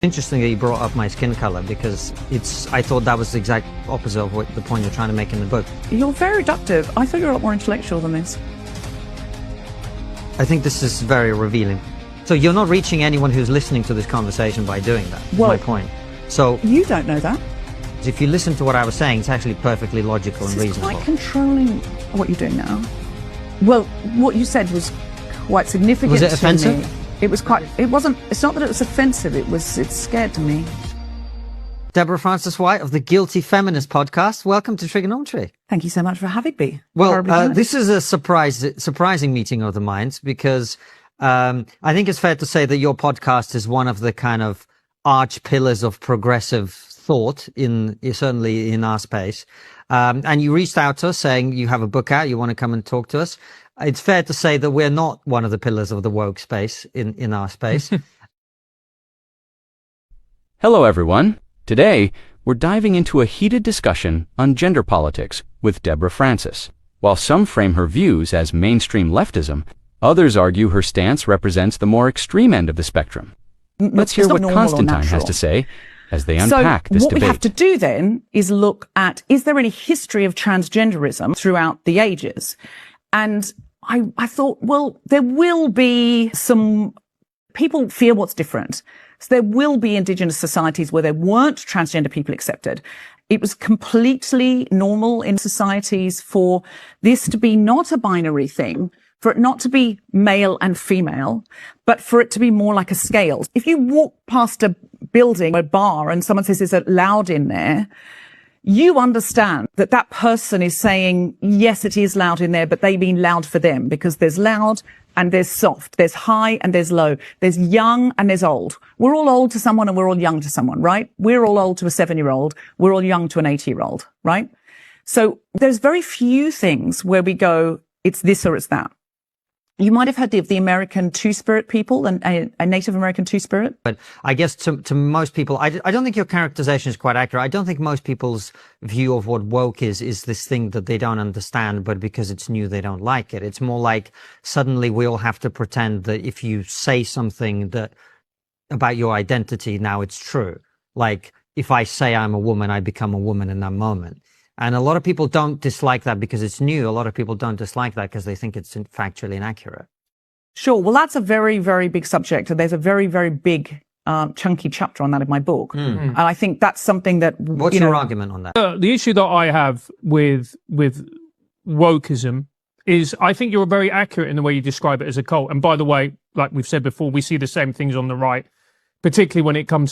Interestingly, you brought up my skin color because I thought that was the exact opposite of the point you're trying to make in the book. You're very reductive. I thought you were a lot more intellectual than this. I think this is very revealing. So you're not reaching anyone who's listening to this conversation by doing that, well, my point. So you don't know that. If you listen to what I was saying, it's actually perfectly logical and reasonable. It's quite controlling what you're doing now. Well, what you said was quite significant. Was it offensive? Me. It was quite, it's not that it was offensive, it's scared to me. Deborah Francis White of the Guilty Feminist podcast. Welcome to Trigonometry. Thank you so much for having me. Well, this is a surprising meeting of the minds because I think it's fair to say that your podcast is one of the kind of arch pillars of progressive thought certainly in our space. And you reached out to us saying you have a book out, you want to come and talk to us. It's fair to say that we're not one of the pillars of the woke space in our space. Hello, everyone. Today, we're diving into a heated discussion on gender politics with Deborah Francis. While some frame her views as mainstream leftism, others argue her stance represents the more extreme end of the spectrum. Let's hear what Konstantine has to say as they unpack this debate. So what we have to do then is look at, is there any history of transgenderism throughout the ages? And I thought, well, there will be some people fear what's different. So there will be indigenous societies where there weren't transgender people accepted. It was completely normal in societies for this to be not a binary thing, for it not to be male and female, but for it to be more like a scale. If you walk past a building, a bar, and someone says, is it loud in there? You understand that that person is saying, yes, it is loud in there, but they mean loud for them because there's loud and there's soft, there's high and there's low, there's young and there's old. We're all old to someone and we're all young to someone, right? We're all old to a 7-year-old. We're all young to an 80-year-old, right? So there's very few things where we go, it's this or it's that. You might have heard of the American Two-Spirit people and a Native American Two-Spirit. But I guess to most people, I don't think your characterization is quite accurate. I don't think most people's view of what woke is this thing that they don't understand, but because it's new, they don't like it. It's more like suddenly we all have to pretend that if you say something that about your identity, now it's true. Like if I say I'm a woman, I become a woman in that moment. And a lot of people don't dislike that because it's new. A lot of people don't dislike that because they think it's factually inaccurate. Sure. Well, that's a very, very big subject. And there's a very, very big, chunky chapter on that in my book. And I think that's something that... What's your argument on that? The issue that I have with wokeism is I think you're very accurate in the way you describe it as a cult. And by the way, like we've said before, we see the same things on the right, particularly when it comes